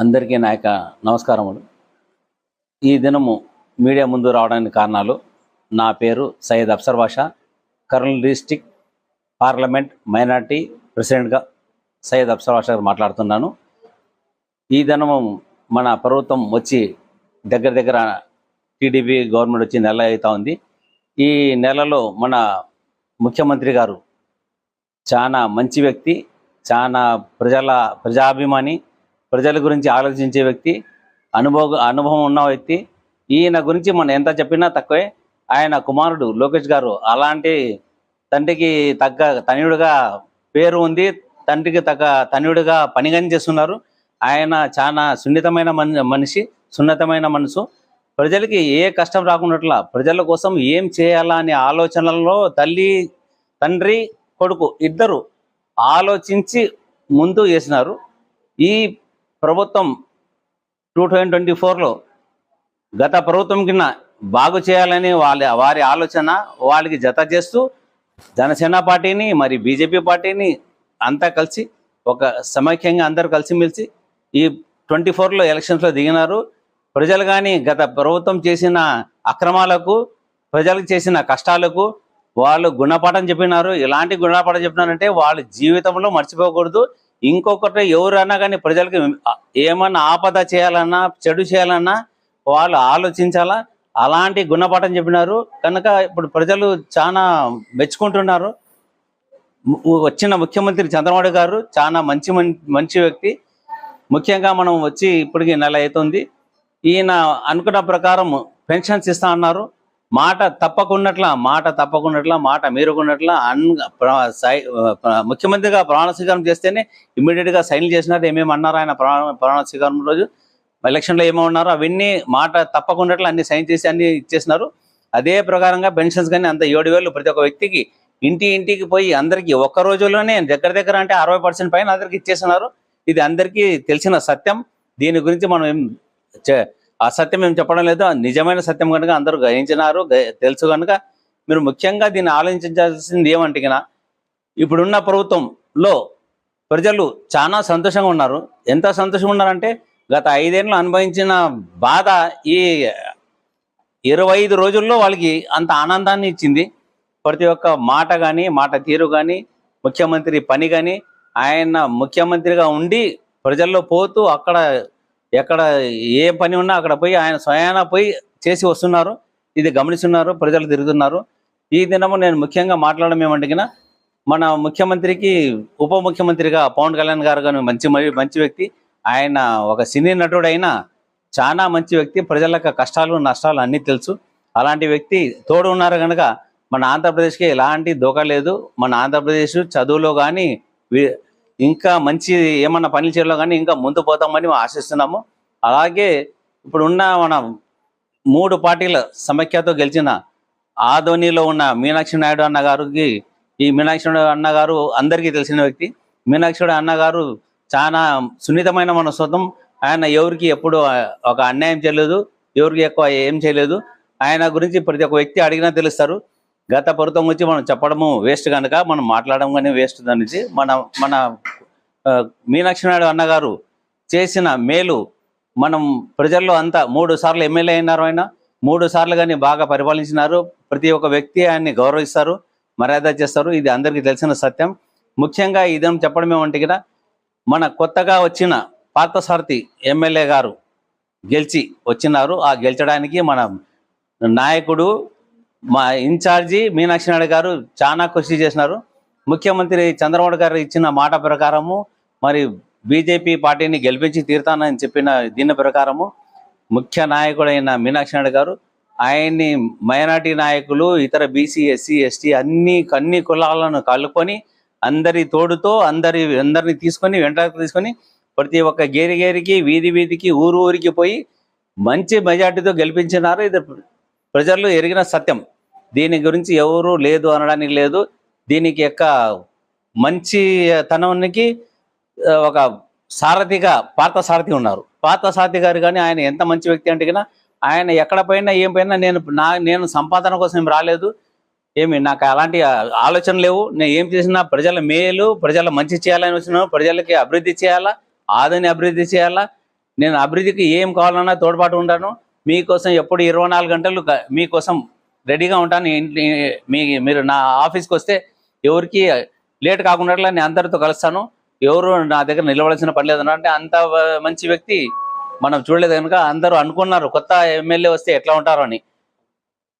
అందరికీ నా యొక్క నమస్కారములు. ఈ దినము మీడియా ముందు రావడానికి కారణాలు, నా పేరు సయ్యద్ అఫ్సర్ బాషా, కర్నూలు డిస్టిక్ పార్లమెంట్ మైనార్టీ ప్రెసిడెంట్గా సయ్యద్ అఫ్సర్ బాషా మాట్లాడుతున్నాను. ఈ దినము మన ప్రభుత్వం వచ్చి దగ్గర టీడీపీ గవర్నమెంట్ వచ్చి నెల అవుతా ఉంది. ఈ నెలలో మన ముఖ్యమంత్రి గారు చాలా మంచి వ్యక్తి, చాలా ప్రజాభిమాని, ప్రజల గురించి ఆలోచించే వ్యక్తి, అనుభవం ఉన్న వ్యక్తి. ఈయన గురించి మనం ఎంత చెప్పినా తక్కువే. ఆయన కుమారుడు లోకేష్ గారు అలాంటి తండ్రికి తగ్గ తనయుడిగా పేరు ఉంది, తండ్రికి తగ్గ తనయుడిగా పనిగాని చేస్తున్నారు. ఆయన చాలా సున్నితమైన మనిషి, సున్నితమైన మనసు. ప్రజలకి ఏ కష్టం రాకున్నట్ల ప్రజల కోసం ఏం చేయాలా అనే ఆలోచనలలో తండ్రి కొడుకు ఇద్దరు ఆలోచించి ముందు చేసినారు. ఈ ప్రభుత్వం 2024లో గత ప్రభుత్వం కింద బాగు చేయాలని వారి ఆలోచన వాళ్ళకి జత చేస్తూ జనసేన పార్టీని మరి బీజేపీ పార్టీని అంతా కలిసి ఒక సమైక్యంగా అందరూ కలిసిమెలిసి ఈ 24లో ఎలక్షన్స్లో దిగినారు. ప్రజలు కానీ గత ప్రభుత్వం చేసిన అక్రమాలకు, ప్రజలకు చేసిన కష్టాలకు వాళ్ళు గుణపాఠం చెప్పినారు. ఎలాంటి గుణపాఠం చెప్పినారంటే వాళ్ళ జీవితంలో మర్చిపోకూడదు. ఇంకొకటి ఎవరైనా కానీ ప్రజలకి ఏమన్నా ఆపద చేయాలన్నా, చెడు చేయాలన్నా వాళ్ళు ఆలోచించాలా. అలాంటి గుణపాఠం చెప్పినారు కనుక ఇప్పుడు ప్రజలు చాలా మెచ్చుకుంటున్నారు. వచ్చిన ముఖ్యమంత్రి చంద్రబాబు గారు చాలా మంచి వ్యక్తి. ముఖ్యంగా మనం వచ్చి ఇప్పటికి నెల అవుతుంది. ఈయన అనుకున్న ప్రకారం పెన్షన్స్ ఇస్తా అన్నారు. మాట తప్పకున్నట్ల మాట మీరుకున్నట్ల ముఖ్యమంత్రిగా ప్రమాణ స్వీకారం చేస్తేనే ఇమ్మీడియట్గా సైన్లు చేసినారు. ఏమేమి అన్నారు ఆయన ప్రమాణ స్వీకారం రోజు, ఎలక్షన్లో ఏమన్నారు అవన్నీ మాట తప్పకున్నట్లు అన్ని సైన్ చేసి అన్ని ఇచ్చేసినారు. అదే ప్రకారంగా పెన్షన్స్ కానీ అంత 7,000 ప్రతి ఒక్క వ్యక్తికి ఇంటికి పోయి అందరికీ ఒక్క రోజులోనే దగ్గర అంటే 60% పైన అందరికి ఇచ్చేసినారు. ఇది అందరికీ తెలిసిన సత్యం. దీని గురించి మనం అసత్యం ఏం చెప్పడం లేదు, నిజమైన సత్యం కనుక అందరూ గ్రహించినారు, తెలుసు కనుక మీరు ముఖ్యంగా దీన్ని ఆలోచించాల్సింది ఏమంటే ఇప్పుడున్న ప్రభుత్వంలో ప్రజలు చాలా సంతోషంగా ఉన్నారు. ఎంత సంతోషంగా ఉన్నారంటే గత 5 ఏళ్ళు అనుభవించిన బాధ ఈ 25 రోజుల్లో వాళ్ళకి అంత ఆనందాన్ని ఇచ్చింది. ప్రతి ఒక్క మాట కానీ, మాట తీరు కానీ, ముఖ్యమంత్రి పని కానీ, ఆయన ముఖ్యమంత్రిగా ఉండి ప్రజల్లో పోతూ ఎక్కడ ఏ పని ఉన్నా అక్కడ పోయి ఆయన స్వయాన పోయి చేసి వస్తున్నారు. ఇది గమనిస్తున్నారు, ప్రజలు తిరుగుతున్నారు. ఈ దినము నేను ముఖ్యంగా మాట్లాడడం ఏమంటే మన ముఖ్యమంత్రికి ఉప ముఖ్యమంత్రిగా పవన్ కళ్యాణ్ గారు కానీ మంచి వ్యక్తి. ఆయన ఒక సినీ నటుడు అయినా చాలా మంచి వ్యక్తి. ప్రజలకు కష్టాలు నష్టాలు అన్నీ తెలుసు. అలాంటి వ్యక్తి తోడు ఉన్నారు కనుక మన ఆంధ్రప్రదేశ్కి ఎలాంటి దోకా లేదు. మన ఆంధ్రప్రదేశ్ చదువులో కానీ ఇంకా మంచి ఏమన్నా పనులు చేయలో కానీ ఇంకా ముందు పోతామని ఆశిస్తున్నాము. అలాగే ఇప్పుడున్న మన 3 పార్టీల సమైక్యతో గెలిచిన ఆదోనిలో ఉన్న మీనాక్షి నాయుడు అన్న గారికి, ఈ మీనాక్షి నాయుడు అన్న గారు అందరికీ తెలిసిన వ్యక్తి. మీనాక్షి నాయుడు అన్న గారు చాలా సున్నితమైన మనస్తత్వం. ఆయన ఎవరికి ఎప్పుడు ఒక అన్యాయం చేయలేదు, ఎవరికి ఎక్కువ ఏం చేయలేదు. ఆయన గురించి ప్రతి ఒక్క వ్యక్తి అడిగినా తెలుస్తారు. గత ప్రభుత్వం వచ్చి మనం చెప్పడము వేస్ట్ కనుక మనం మాట్లాడడం కానీ వేస్ట్. దాని నుంచి మన మీనాక్షి నాయుడు అన్నగారు చేసిన మేలు మనం ప్రజల్లో అంతా 3 సార్లు ఎమ్మెల్యే అయినారు. ఆయన 3 సార్లు కానీ బాగా పరిపాలించినారు. ప్రతి ఒక్క వ్యక్తి ఆయన్ని గౌరవిస్తారు, మర్యాద చేస్తారు. ఇది అందరికీ తెలిసిన సత్యం. ముఖ్యంగా ఇదేం చెప్పడం ఏమంటే మన కొత్తగా వచ్చిన పార్థసారథి ఎమ్మెల్యే గారు గెలిచి వచ్చినారు. ఆ గెలిచడానికి మన నాయకుడు మా ఇన్ఛార్జి మీనాక్షి నాయుడు గారు చాలా కృషి చేసినారు. ముఖ్యమంత్రి చంద్రబాబు గారు ఇచ్చిన మాట ప్రకారము మరి బీజేపీ పార్టీని గెలిపించి తీరుతానని చెప్పిన దీని ప్రకారము ముఖ్య నాయకుడైన మీనాక్షి నాయుడు గారు ఆయన్ని మైనార్టీ నాయకులు, ఇతర బీసీ, ఎస్సీ, ఎస్టీ అన్ని కులాలను కలుపుకొని అందరి తోడుతో అందరిని తీసుకొని వెంటకి తీసుకొని ప్రతి ఒక్క గేరికి వీధికి ఊరికి పోయి మంచి మెజార్టీతో గెలిపించినారు. ఇది ప్రజలు ఎరిగిన సత్యం. దీని గురించి ఎవరు లేదు అనడానికి లేదు. దీనికి యొక్క మంచి తనానికి ఒక సారథిగా పార్థసారథి ఉన్నారు. పార్థసారథి గారు కానీ ఆయన ఎంత మంచి వ్యక్తి అంటే ఆయన ఎక్కడ పోయినా ఏం పోయినా నేను సంపాదన కోసం రాలేదు, నాకు అలాంటి ఆలోచన లేవు. నేను ఏం చేసినా ప్రజల మేలు, ప్రజల మంచి చేయాలని వచ్చినాను. ప్రజలకి అభివృద్ధి చేయాలా, ఆదని అభివృద్ధి చేయాలా, నేను అభివృద్ధికి ఏం కావాలన్నా తోడ్పాటు ఉంటాను. మీకోసం ఎప్పుడు 24 గంటలు మీకోసం రెడీగా ఉంటాను. మీరు నా ఆఫీస్కి వస్తే ఎవరికి లేట్ కాకుండా నేను అందరితో కలుస్తాను. ఎవరు నా దగ్గర నిలబడాల్సిన పని లేదన్నా అంత మంచి వ్యక్తి మనం చూడలేదు కనుక అందరూ అనుకున్నారు కొత్త ఎమ్మెల్యే వస్తే ఎట్లా ఉంటారో అని.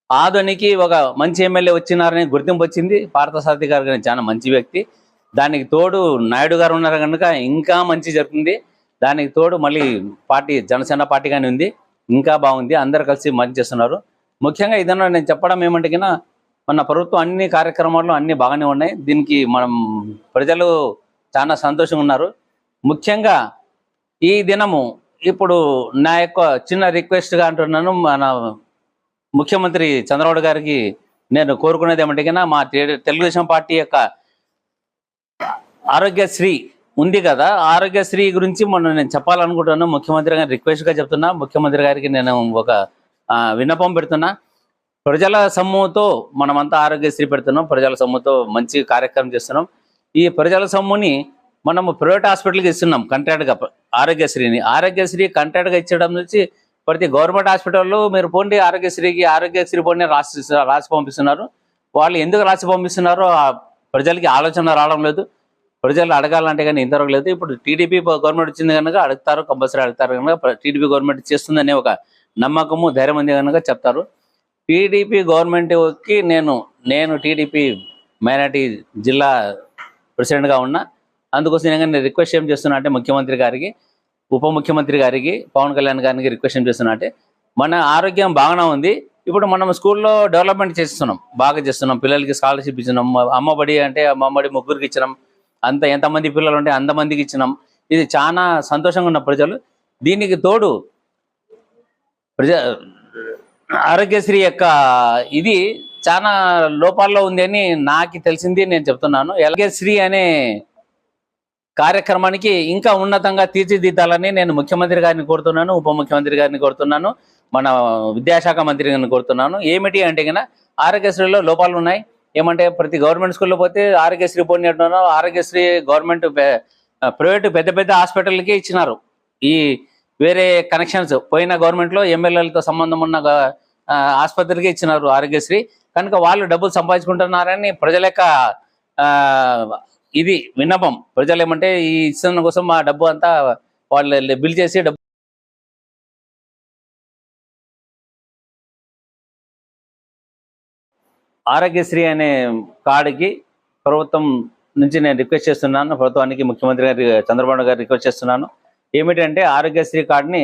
ఆదోనికి ఒక మంచి ఎమ్మెల్యే వచ్చినారని గుర్తింపు వచ్చింది. పార్థసారథి గారు కానీ చాలా మంచి వ్యక్తి. దానికి తోడు నాయుడు గారు ఉన్నారు కనుక ఇంకా మంచి జరుగుతుంది. దానికి తోడు మళ్ళీ పార్టీ జనసేన పార్టీ కానీ ఉంది, ఇంకా బాగుంది. అందరు కలిసి మంచి చేస్తున్నారు. ముఖ్యంగా ఇదన్నా నేను చెప్పడం ఏమంటే కినా మన ప్రభుత్వం అన్ని కార్యక్రమాలు అన్ని బాగానే ఉన్నాయి. దీనికి మనం ప్రజలు చాలా సంతోషంగా ఉన్నారు. ముఖ్యంగా ఈ దినము ఇప్పుడు నా యొక్క చిన్న రిక్వెస్ట్గా అంటున్నాను, మన ముఖ్యమంత్రి చంద్రబాబు గారికి నేను కోరుకునేది ఏమంటే కినా మా తెలుగుదేశం పార్టీ యొక్క ఆరోగ్యశ్రీ ఉంది కదా, ఆరోగ్యశ్రీ గురించి నేను చెప్పాలనుకుంటున్నాను. ముఖ్యమంత్రి గారిని రిక్వెస్ట్గా చెప్తున్నా. ముఖ్యమంత్రి గారికి నేను ఒక విన్నపం పెడుతున్నా. ప్రజల సొమ్ముతో మనమంతా ఆరోగ్యశ్రీ పెడుతున్నాం, ప్రజల సొమ్ముతో మంచి కార్యక్రమం చేస్తున్నాం. ఈ ప్రజల సొమ్ముని మనము ప్రైవేట్ హాస్పిటల్కి ఇస్తున్నాం కాంట్రాక్ట్గా. ఆరోగ్యశ్రీ కాంట్రాక్ట్గా ఇచ్చడం నుంచి ప్రతి గవర్నమెంట్ హాస్పిటల్లో మీరు పోండి ఆరోగ్యశ్రీ పోండి రాసి పంపిస్తున్నారు. వాళ్ళు ఎందుకు రాసి పంపిస్తున్నారో ప్రజలకి ఆలోచన రావడం లేదు. ప్రజలు అడగాలంటే కానీ ఇంతవరకు లేదు. ఇప్పుడు టీడీపీ గవర్నమెంట్ వచ్చింది కనుక అడుగుతారు, కంపల్సరీ అడుగుతారు కనుక టీడీపీ గవర్నమెంట్ చేస్తుందనే ఒక నమ్మకము ధైర్యం ఉంది కనుక చెప్తారు. టీడీపీ గవర్నమెంట్కి నేను టీడీపీ మైనార్టీ జిల్లా ప్రెసిడెంట్గా ఉన్నా. అందుకోసం నేను రిక్వెస్ట్ ఏం చేస్తున్నా అంటే ముఖ్యమంత్రి గారికి, ఉప ముఖ్యమంత్రి గారికి, పవన్ కళ్యాణ్ గారికి రిక్వెస్ట్ ఏం చేస్తున్నా అంటే మన ఆరోగ్యం బాగానే ఉంది. ఇప్పుడు మనం స్కూల్లో డెవలప్మెంట్ చేస్తున్నాం, బాగా చేస్తున్నాం. పిల్లలకి స్కాలర్షిప్ ఇచ్చినాం. అమ్మబడి అంటే అమ్మబడి ముగ్గురికి ఇచ్చినాం. ఎంతమంది పిల్లలు ఉంటే అంతమందికి ఇచ్చినాం. ఇది చాలా సంతోషంగా ఉన్న ప్రజలు. దీనికి తోడు ఆరోగ్యశ్రీ యొక్క ఇది చాలా లోపాల్లో ఉంది అని నాకు తెలిసింది, నేను చెప్తున్నాను. ఆరోగ్యశ్రీ అనే కార్యక్రమానికి ఇంకా ఉన్నతంగా తీర్చిదిద్దాలని నేను ముఖ్యమంత్రి గారిని కోరుతున్నాను, ఉప ముఖ్యమంత్రి గారిని కోరుతున్నాను, మన విద్యాశాఖ మంత్రి గారిని కోరుతున్నాను. ఏమిటి అంటే కన్నా ఆరోగ్యశ్రీలో లోపాలు ఉన్నాయి. ఏమంటే ప్రతి గవర్నమెంట్ స్కూల్లో పోతే ఆరోగ్యశ్రీ పోనీ అంటున్నారు. ఆరోగ్యశ్రీ గవర్నమెంట్ ప్రైవేటు పెద్ద పెద్ద హాస్పిటల్కి ఇచ్చినారు. ఈ వేరే కనెక్షన్స్ పోయిన గవర్నమెంట్లో ఎమ్మెల్యేలతో సంబంధం ఉన్న ఆసుపత్రికి ఇచ్చినారు ఆరోగ్యశ్రీ. కనుక వాళ్ళు డబ్బులు సంపాదించుకుంటున్నారని ప్రజల యొక్క ఇది విన్నపం. ప్రజలు ఏమంటే ఈ ఇచ్చిన కోసం ఆ డబ్బు అంతా వాళ్ళు బిల్ చేసి డబ్బు ఆరోగ్యశ్రీ అనే కార్డుకి ప్రభుత్వం నుంచి నేను రిక్వెస్ట్ చేస్తున్నాను. ప్రభుత్వానికి ముఖ్యమంత్రి గారి చంద్రబాబు గారు రిక్వెస్ట్ చేస్తున్నాను. ఏమిటంటే ఆరోగ్యశ్రీ కార్డుని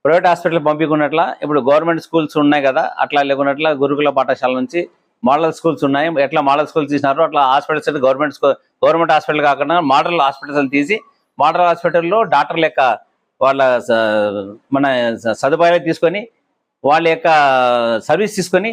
ప్రైవేట్ హాస్పిటల్ పంపించుకున్నట్ల ఇప్పుడు గవర్నమెంట్ స్కూల్స్ ఉన్నాయి కదా, అట్లా లేకున్నట్ల గురుకుల పాఠశాల నుంచి మోడల్ స్కూల్స్ ఉన్నాయి. ఎట్లా మోడల్ స్కూల్స్ తీసినారో అట్లా హాస్పిటల్స్ అయితే గవర్నమెంట్ హాస్పిటల్ కాకుండా మోడల్ హాస్పిటల్ తీసి మోడల్ హాస్పిటల్లో డాక్టర్ల యొక్క వాళ్ళ మన సదుపాయాలు తీసుకొని వాళ్ళ యొక్క సర్వీస్ తీసుకొని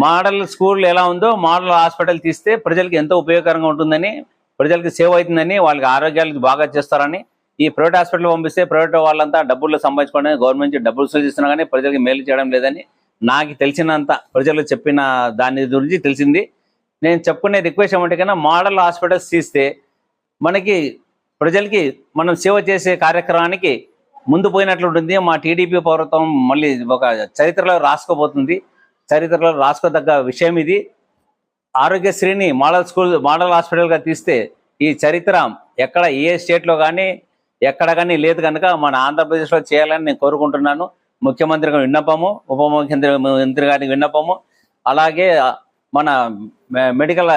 మోడల్ స్కూల్ ఎలా ఉందో మోడల్ హాస్పిటల్ తీస్తే ప్రజలకి ఎంతో ఉపయోగకరంగా ఉంటుందని, ప్రజలకి సేవ్ అవుతుందని, వాళ్ళకి ఆరోగ్యాలకు బాగా చేస్తారని. ఈ ప్రైవేట్ హాస్పిటల్ పంపిస్తే ప్రైవేట్ వాళ్ళంతా డబ్బులు సంపాదించుకోవడానికి గవర్నమెంట్ నుంచి డబ్బులు సూచిస్తున్నా కానీ ప్రజలకి మేలు చేయడం లేదని నాకు తెలిసినంత ప్రజలు చెప్పిన దాని గురించి తెలిసింది. నేను చెప్పుకునే రిక్వెస్ట్ ఏమంటే కన్నా మోడల్ హాస్పిటల్స్ తీస్తే మనకి ప్రజలకి మనం సేవ చేసే కార్యక్రమానికి ముందు పోయినట్లు ఉంటుంది. మా టీడీపీ ప్రభుత్వం మళ్ళీ ఒక చరిత్రలో రాసుకోబోతుంది. చరిత్రలో రాసుకోదగ్గ విషయం ఇది. ఆరోగ్యశ్రీని మోడల్ హాస్పిటల్గా తీస్తే ఈ చరిత్ర ఎక్కడ ఏ స్టేట్లో కానీ ఎక్కడ కానీ లేదు కనుక మన ఆంధ్రప్రదేశ్లో చేయాలని నేను కోరుకుంటున్నాను. ముఖ్యమంత్రి గారి విన్నపము, ఉప ముఖ్యమంత్రి గారికి విన్నపము, అలాగే మన మెడికల్